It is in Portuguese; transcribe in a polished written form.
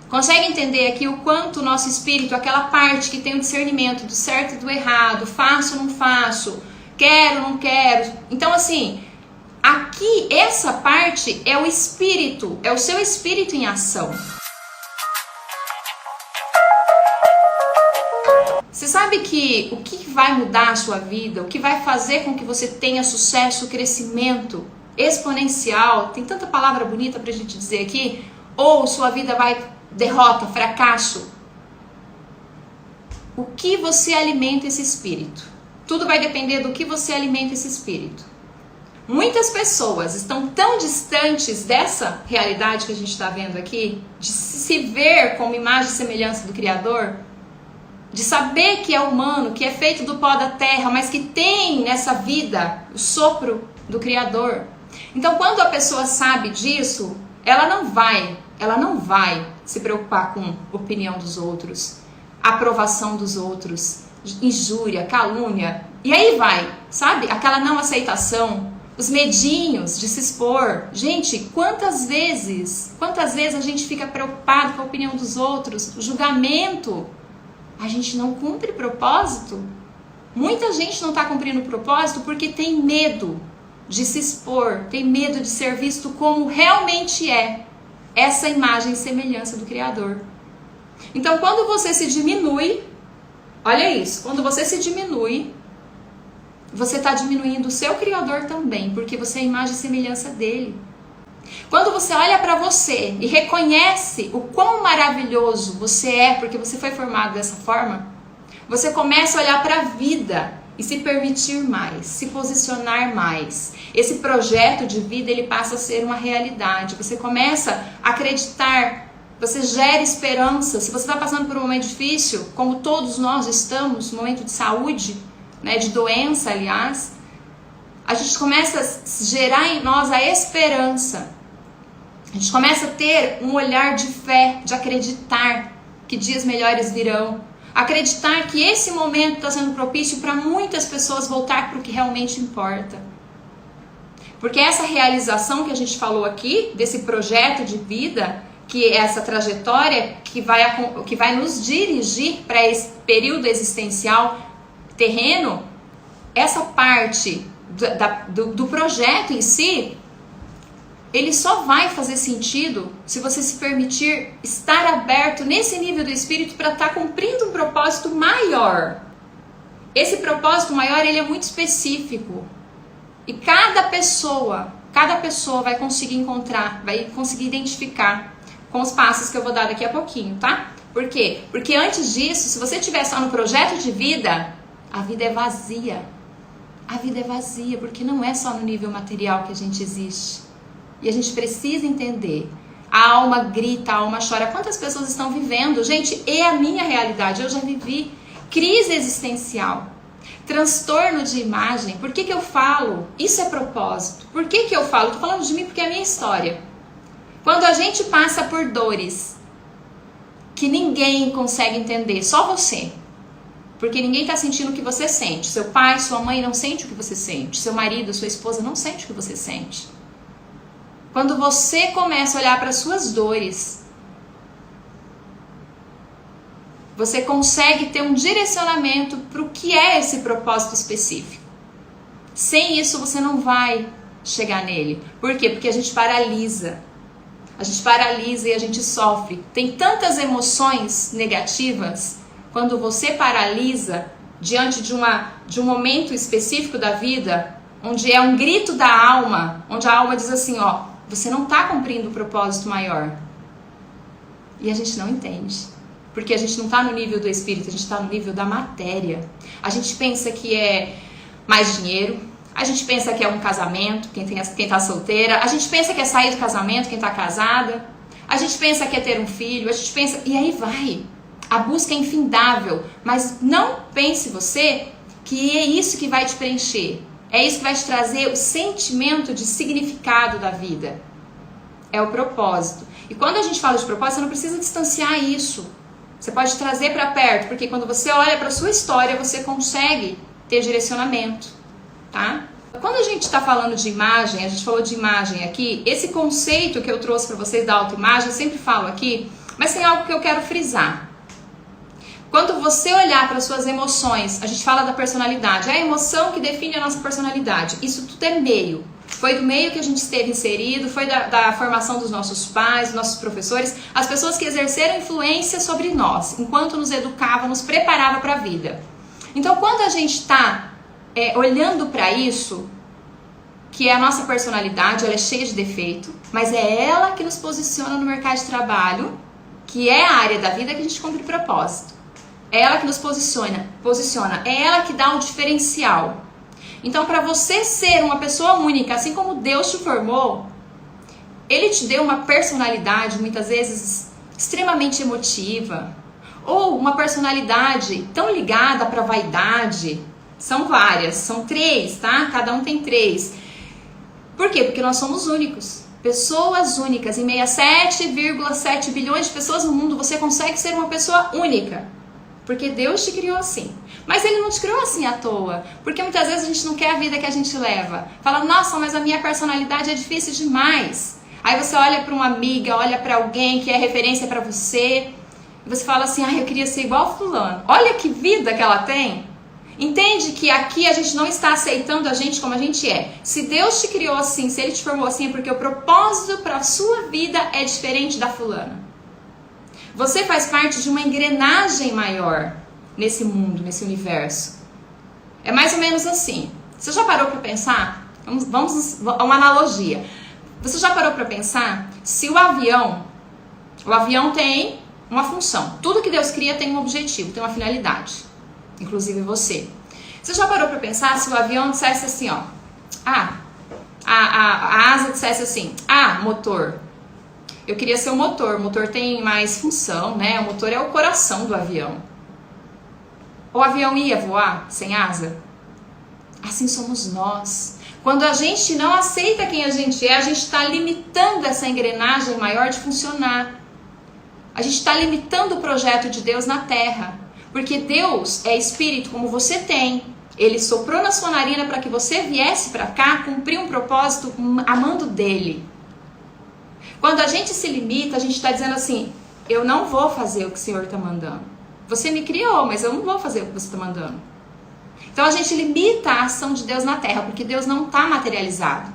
Consegue entender aqui o quanto o nosso espírito, aquela parte que tem o discernimento do certo e do errado, faço ou não faço, quero ou não quero. Então assim, aqui essa parte é o espírito, é o seu espírito em ação. Você sabe que o que vai mudar a sua vida, o que vai fazer com que você tenha sucesso, crescimento exponencial, tem tanta palavra bonita pra gente dizer aqui, ou sua vida vai derrota, fracasso. O que você alimenta esse espírito? Tudo vai depender do que você alimenta esse espírito. Muitas pessoas estão tão distantes dessa realidade que a gente está vendo aqui, de se ver como imagem e semelhança do Criador, de saber que é humano, que é feito do pó da terra, mas que tem nessa vida o sopro do Criador. Então, quando a pessoa sabe disso, ela não vai se preocupar com a opinião dos outros, a aprovação dos outros, injúria, calúnia, e aí vai, sabe? Aquela não aceitação, os medinhos de se expor. Gente, quantas vezes a gente fica preocupado com a opinião dos outros, o julgamento. A gente não cumpre propósito. Muita gente não está cumprindo o propósito porque tem medo de se expor, tem medo de ser visto como realmente é. Essa imagem e semelhança do Criador. Então, quando você se diminui, olha isso, quando você se diminui, você está diminuindo o seu Criador também, porque você é a imagem e semelhança dele. Quando você olha para você e reconhece o quão maravilhoso você é, porque você foi formado dessa forma, você começa a olhar para a vida e se permitir mais, se posicionar mais. Esse projeto de vida, ele passa a ser uma realidade. Você começa a acreditar, você gera esperança. Se você está passando por um momento difícil, como todos nós estamos, um momento de saúde, né, de doença, aliás, a gente começa a gerar em nós a esperança. A gente começa a ter um olhar de fé, de acreditar que dias melhores virão. Acreditar que esse momento está sendo propício para muitas pessoas voltar para o que realmente importa. Porque essa realização que a gente falou aqui, desse projeto de vida, que é essa trajetória que vai nos dirigir para esse período existencial terreno, essa parte do projeto em si, ele só vai fazer sentido se você se permitir estar aberto nesse nível do espírito para estar cumprindo um propósito maior. Esse propósito maior, ele é muito específico. E cada pessoa vai conseguir encontrar, vai conseguir identificar com os passos que eu vou dar daqui a pouquinho, tá? Por quê? Porque antes disso, se você estiver só no projeto de vida, a vida é vazia. A vida é vazia, porque não é só no nível material que a gente existe. E a gente precisa entender. A alma grita, a alma chora. Quantas pessoas estão vivendo? Gente, é a minha realidade. Eu já vivi crise existencial, transtorno de imagem. Por que eu falo? Isso é propósito. Por que eu falo? Estou falando de mim porque é a minha história. Quando a gente passa por dores que ninguém consegue entender, só você. Porque ninguém está sentindo o que você sente. Seu pai, sua mãe não sente o que você sente. Seu marido, sua esposa não sente o que você sente. Quando você começa a olhar para as suas dores, você consegue ter um direcionamento para o que é esse propósito específico. Sem isso, você não vai chegar nele. Por quê? Porque a gente paralisa. A gente paralisa e a gente sofre. Tem tantas emoções negativas. Quando você paralisa diante de um momento específico da vida, onde é um grito da alma, onde a alma diz assim, ó, você não está cumprindo o propósito maior. E a gente não entende. Porque a gente não está no nível do espírito, a gente está no nível da matéria. A gente pensa que é mais dinheiro, a gente pensa que é um casamento, quem está solteira, a gente pensa que é sair do casamento, quem está casada, a gente pensa que é ter um filho, a gente pensa... E aí vai. A busca é infindável, mas não pense você que é isso que vai te preencher. É isso que vai te trazer o sentimento de significado da vida. É o propósito. E quando a gente fala de propósito, você não precisa distanciar isso. Você pode trazer para perto, porque quando você olha para a sua história, você consegue ter direcionamento, tá? Quando a gente está falando de imagem, a gente falou de imagem aqui, esse conceito que eu trouxe para vocês da autoimagem, eu sempre falo aqui, Mas tem algo que eu quero frisar. Quando você olhar para suas emoções, a gente fala da personalidade, é a emoção que define a nossa personalidade. Isso tudo é meio. Foi do meio que a gente esteve inserido, foi da formação dos nossos pais, dos nossos professores, as pessoas que exerceram influência sobre nós, enquanto nos educavam, nos preparavam para a vida. Então, quando a gente está olhando para isso, que é a nossa personalidade, ela é cheia de defeito, mas é ela que nos posiciona no mercado de trabalho, que é a área da vida que a gente cumpre propósito. É ela que nos posiciona, é ela que dá um diferencial. Então, para você ser uma pessoa única, assim como Deus te formou, Ele te deu uma personalidade, muitas vezes, extremamente emotiva, ou uma personalidade tão ligada para a vaidade. São várias, são 3, tá? Cada um tem 3. Por quê? Porque nós somos únicos. Pessoas únicas. Em meio a 7,7 bilhões de pessoas no mundo, você consegue ser uma pessoa única. Porque Deus te criou assim. Mas Ele não te criou assim à toa. Porque muitas vezes a gente não quer a vida que a gente leva. Fala, nossa, mas a minha personalidade é difícil demais. Aí você olha para uma amiga, olha para alguém que é referência para você. E você fala assim, eu queria ser igual a fulano. Olha que vida que ela tem. Entende que aqui a gente não está aceitando a gente como a gente é. Se Deus te criou assim, se Ele te formou assim, é porque o propósito para a sua vida é diferente da fulana. Você faz parte de uma engrenagem maior nesse mundo, nesse universo. É mais ou menos assim. Você já parou para pensar? Vamos uma analogia. Você já parou para pensar se o avião tem uma função. Tudo que Deus cria tem um objetivo, tem uma finalidade. Inclusive você. Você já parou para pensar se o avião dissesse assim, ó, a asa dissesse assim, motor. Eu queria ser o motor. O motor tem mais função, né? O motor é o coração do avião. O avião ia voar sem asa? Assim somos nós. Quando a gente não aceita quem a gente gente está limitando essa engrenagem maior de funcionar. A gente está limitando o projeto de Deus na Terra. Porque Deus é espírito como você tem. Ele soprou na sua narina para que você viesse para cá cumprir um propósito amando dele. Quando a gente se limita, a gente está dizendo assim, eu não vou fazer o que o Senhor está mandando. Você me criou, mas eu não vou fazer o que você está mandando. Então a gente limita a ação de Deus na Terra, porque Deus não está materializado.